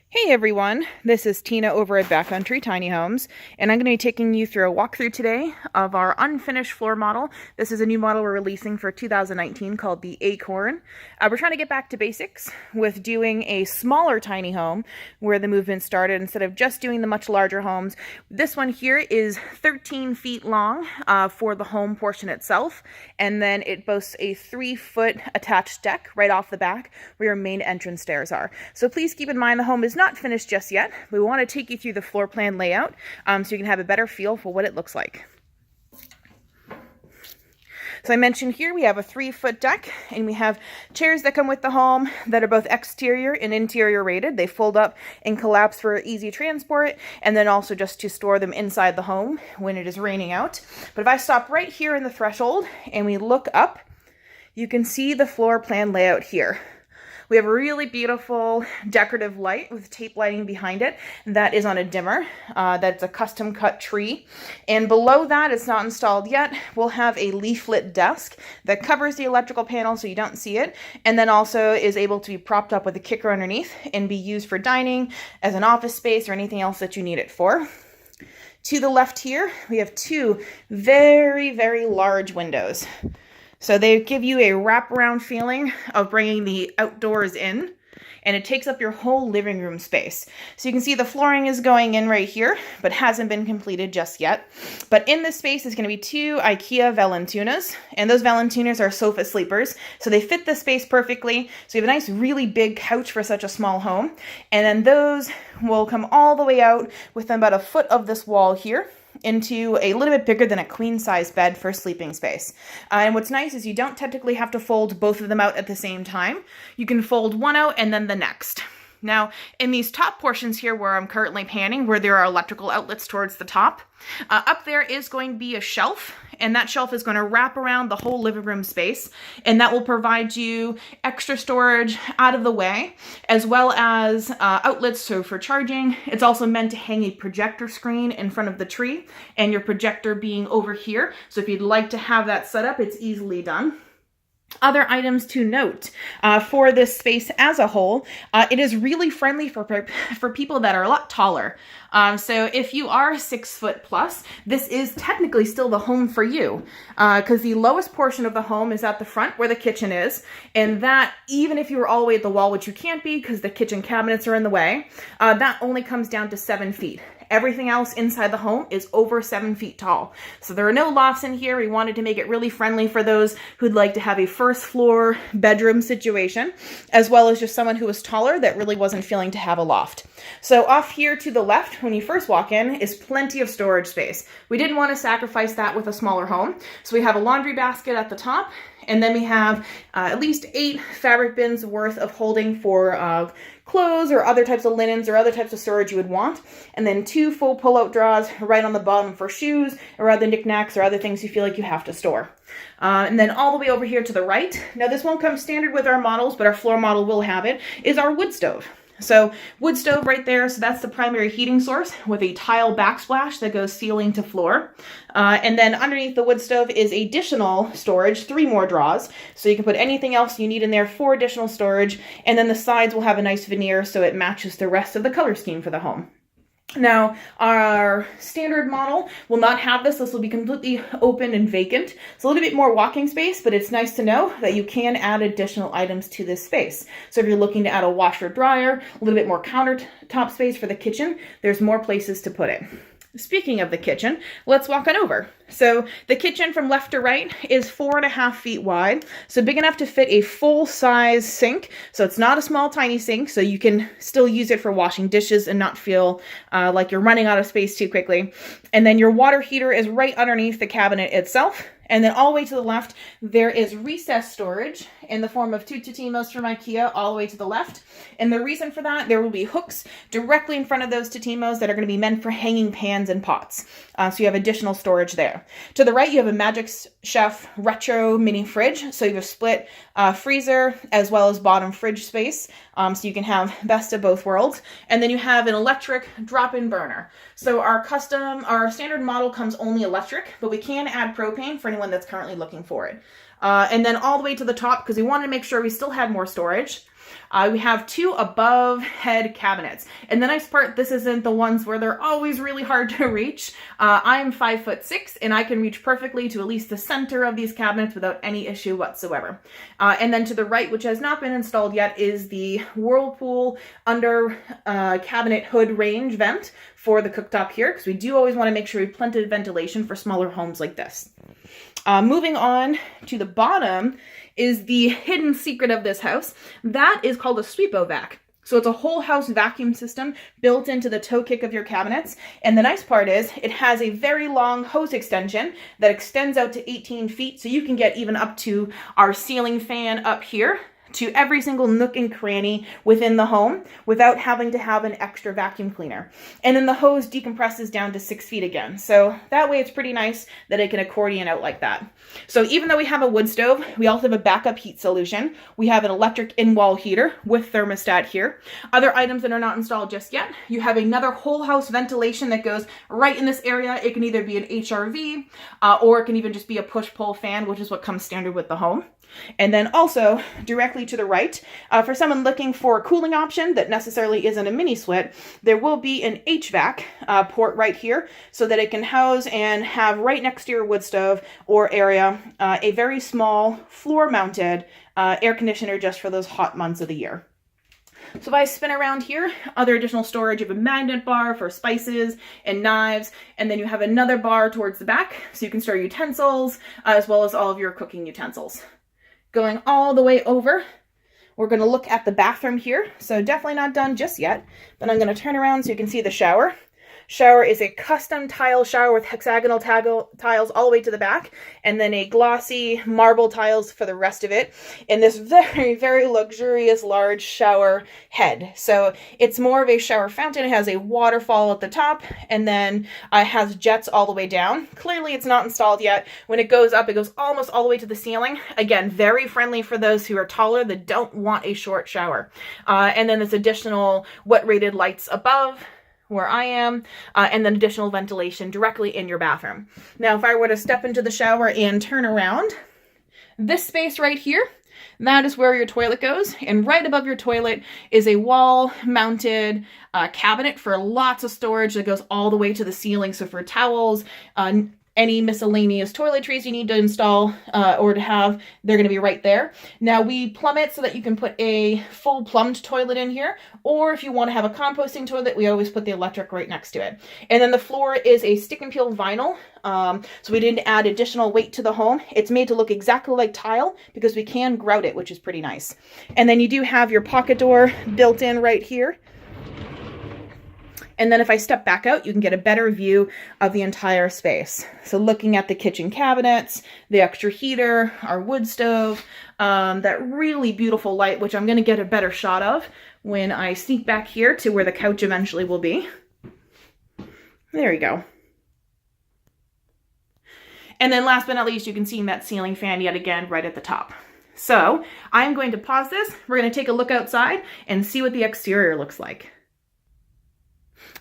Hey everyone, this is Tina over at Backcountry Tiny Homes, and I'm going to be taking you through a walkthrough today of our unfinished floor model. This is a new model we're releasing for 2019 called the Acorn. We're trying to get back to basics with doing a smaller tiny home where the movement started instead of just doing the much larger homes. This one here is 13 feet long for the home portion itself, and then it boasts a 3-foot attached deck right off the back where your main entrance stairs are. So please keep in mind the home is not finished just yet. We want to take you through the floor plan layout so you can have a better feel for what it looks like. So I mentioned here we have a 3-foot deck, and we have chairs that come with the home that are both exterior and interior rated. They fold up and collapse for easy transport, and then also just to store them inside the home when it is raining out. But if I stop right here in the threshold and we look up, you can see the floor plan layout here. We have a really beautiful decorative light with tape lighting behind it. That is on a dimmer. That's a custom cut tree. And below that, it's not installed yet, we'll have a leaflet desk that covers the electrical panel so you don't see it, and then also is able to be propped up with a kicker underneath and be used for dining, as an office space, or anything else that you need it for. To the left here, we have two very, very large windows. So they give you a wraparound feeling of bringing the outdoors in, and it takes up your whole living room space. So you can see the flooring is going in right here, but hasn't been completed just yet. But in this space is going to be two IKEA Valentunas, and those Valentunas are sofa sleepers, so they fit the space perfectly. So you have a nice, really big couch for such a small home, and then those will come all the way out within about a foot of this wall here, into a little bit bigger than a queen size bed for sleeping space. And what's nice is you don't technically have to fold both of them out at the same time. You can fold one out and then the next. Now, in these top portions here where I'm currently panning, where there are electrical outlets towards the top, up there is going to be a shelf, and that shelf is going to wrap around the whole living room space, and that will provide you extra storage out of the way, as well as outlets for charging. It's also meant to hang a projector screen in front of the tree, and your projector being over here. So if you'd like to have that set up, it's easily done. Other items to note for this space as a whole, it is really friendly for people that are a lot taller. So if you are 6 foot plus, this is technically still the home for you, because the lowest portion of the home is at the front where the kitchen is, and that, even if you were all the way at the wall, which you can't be because the kitchen cabinets are in the way, that only comes down to 7 feet. Everything else inside the home is over 7 feet tall. So there are no lofts in here. We wanted to make it really friendly for those who'd like to have a first floor bedroom situation, as well as just someone who was taller that really wasn't feeling to have a loft. So off here to the left, when you first walk in, is plenty of storage space. We didn't want to sacrifice that with a smaller home. So we have a laundry basket at the top, and then we have at least 8 fabric bins worth of holding for clothes or other types of linens or other types of storage you would want. And then 2 full pull-out drawers right on the bottom for shoes or other knickknacks or other things you feel like you have to store. And then all the way over here to the right, now this won't come standard with our models, but our floor model will have it, is our wood stove. So wood stove right there, so that's the primary heating source with a tile backsplash that goes ceiling to floor. And then underneath the wood stove is additional storage, 3 more drawers. So you can put anything else you need in there for additional storage. And then the sides will have a nice veneer so it matches the rest of the color scheme for the home. Now, our standard model will not have this. This will be completely open and vacant. It's a little bit more walking space, but it's nice to know that you can add additional items to this space. So if you're looking to add a washer dryer, a little bit more countertop space for the kitchen, there's more places to put it. Speaking of the kitchen, let's walk on over. So the kitchen from left to right is 4.5 feet wide, so big enough to fit a full-size sink. So it's not a small, tiny sink, so you can still use it for washing dishes and not feel like you're running out of space too quickly. And then your water heater is right underneath the cabinet itself. And then all the way to the left, there is recessed storage in the form of 2 Tatimos from IKEA all the way to the left. And the reason for that, there will be hooks directly in front of those Tatimos that are going to be meant for hanging pans and pots. So you have additional storage there. To the right, you have a Magic Chef retro mini fridge. So you have a split freezer as well as bottom fridge space. So you can have best of both worlds. And then you have an electric drop-in burner. So our standard model comes only electric, but we can add propane for anyone that's currently looking for it. And then all the way to the top, because we wanted to make sure we still had more storage, We have 2 above head cabinets. And the nice part, this isn't the ones where they're always really hard to reach. I'm 5'6", and I can reach perfectly to at least the center of these cabinets without any issue whatsoever. And then to the right, which has not been installed yet, is the Whirlpool under cabinet hood range vent for the cooktop here, because we do always want to make sure we have plenty of ventilation for smaller homes like this. Moving on to the bottom is the hidden secret of this house. That is called a Sweep-O-Vac. So it's a whole house vacuum system built into the toe kick of your cabinets. And the nice part is it has a very long hose extension that extends out to 18 feet. So you can get even up to our ceiling fan up here, to every single nook and cranny within the home without having to have an extra vacuum cleaner. And then the hose decompresses down to 6 feet again. So that way it's pretty nice that it can accordion out like that. So even though we have a wood stove, we also have a backup heat solution. We have an electric in-wall heater with thermostat here. Other items that are not installed just yet, you have another whole house ventilation that goes right in this area. It can either be an HRV or it can even just be a push-pull fan, which is what comes standard with the home. And then also directly to the right, for someone looking for a cooling option that necessarily isn't a mini split, there will be an HVAC port right here so that it can house and have right next to your wood stove or area a very small floor mounted air conditioner just for those hot months of the year. So if I spin around here, other additional storage, you have a magnet bar for spices and knives, and then you have another bar towards the back so you can store utensils as well as all of your cooking utensils. Going all the way over, we're going to look at the bathroom here. So definitely not done just yet, but I'm going to turn around so you can see the shower. Shower is a custom tile shower with hexagonal tiles all the way to the back, and then a glossy marble tiles for the rest of it, and this very, very luxurious large shower head. So it's more of a shower fountain. It has a waterfall at the top, and then it has jets all the way down. Clearly it's not installed yet. When it goes up, it goes almost all the way to the ceiling. Again, very friendly for those who are taller that don't want a short shower. And then there's additional wet rated lights above where I am, and then additional ventilation directly in your bathroom. Now, if I were to step into the shower and turn around, this space right here, that is where your toilet goes. And right above your toilet is a wall-mounted cabinet for lots of storage that goes all the way to the ceiling. So for towels, any miscellaneous toiletries you need to install or to have, they're going to be right there. Now we plumb it so that you can put a full plumbed toilet in here, or if you want to have a composting toilet, we always put the electric right next to it. And then the floor is a stick and peel vinyl, so we didn't add additional weight to the home. It's made to look exactly like tile because we can grout it, which is pretty nice. And then you do have your pocket door built in right here. And then if I step back out, you can get a better view of the entire space. So looking at the kitchen cabinets, the extra heater, our wood stove, that really beautiful light, which I'm going to get a better shot of when I sneak back here to where the couch eventually will be. There you go. And then last but not least, you can see that ceiling fan yet again right at the top. So I'm going to pause this. We're going to take a look outside and see what the exterior looks like.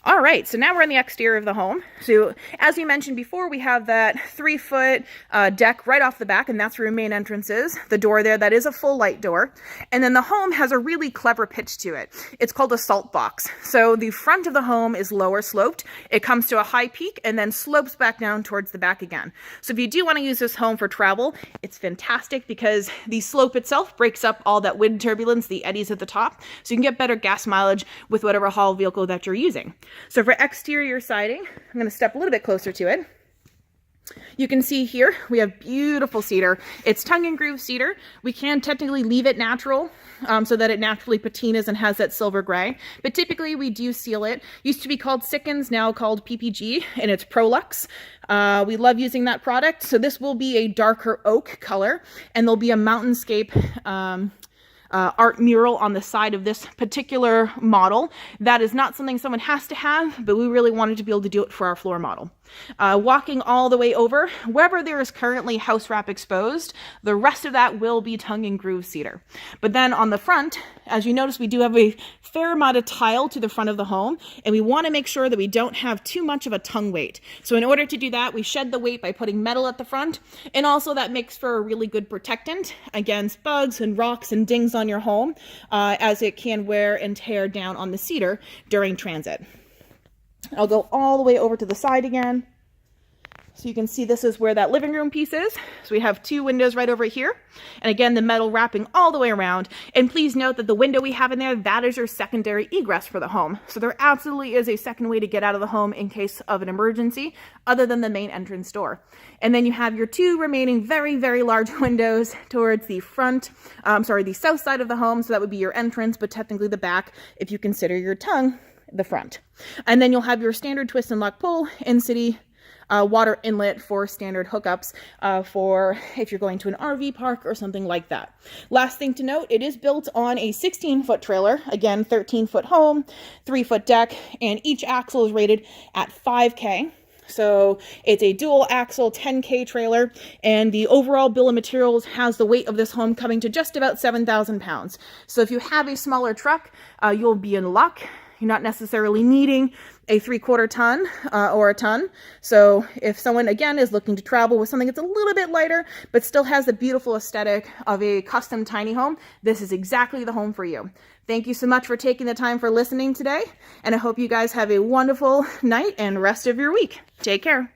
All right, so now we're in the exterior of the home. So as we mentioned before, we have that 3-foot deck right off the back, and that's where your main entrance is. The door there, that is a full light door. And then the home has a really clever pitch to it. It's called a salt box. So the front of the home is lower sloped. It comes to a high peak and then slopes back down towards the back again. So if you do want to use this home for travel, it's fantastic because the slope itself breaks up all that wind turbulence, the eddies at the top, so you can get better gas mileage with whatever haul vehicle that you're using. So for exterior siding, I'm going to step a little bit closer to it. You can see here we have beautiful cedar. It's tongue and groove cedar. We can technically leave it natural so that it naturally patinas and has that silver gray, but typically we do seal it. Used to be called Sikkens, now called PPG, and it's Prolux. We love using that product. So this will be a darker oak color, and there'll be a mountainscape art mural on the side of this particular model. That is not something someone has to have, but we really wanted to be able to do it for our floor model. Walking all the way over, wherever there is currently house wrap exposed, the rest of that will be tongue and groove cedar. But then on the front, as you notice, we do have a fair amount of tile to the front of the home, and we want to make sure that we don't have too much of a tongue weight. So in order to do that, we shed the weight by putting metal at the front, and also that makes for a really good protectant against bugs and rocks and dings on your home, as it can wear and tear down on the cedar during transit. I'll go all the way over to the side again. So you can see this is where that living room piece is. So we have 2 windows right over here. And again, the metal wrapping all the way around. And please note that the window we have in there, that is your secondary egress for the home. So there absolutely is a second way to get out of the home in case of an emergency, other than the main entrance door. And then you have your 2 remaining very, very large windows towards the front, the south side of the home. So that would be your entrance, but technically the back, if you consider your tongue the front. And then you'll have your standard twist and lock pull and city water inlet for standard hookups for if you're going to an RV park or something like that. Last thing to note, it is built on a 16-foot trailer, again 13-foot home, 3-foot deck, and each axle is rated at 5K. So it's a dual axle 10K trailer, and the overall bill of materials has the weight of this home coming to just about 7,000 pounds. So if you have a smaller truck, you'll be in luck. You're not necessarily needing a 3/4 ton or a ton. So if someone, again, is looking to travel with something that's a little bit lighter, but still has the beautiful aesthetic of a custom tiny home, this is exactly the home for you. Thank you so much for taking the time for listening today, and I hope you guys have a wonderful night and rest of your week. Take care.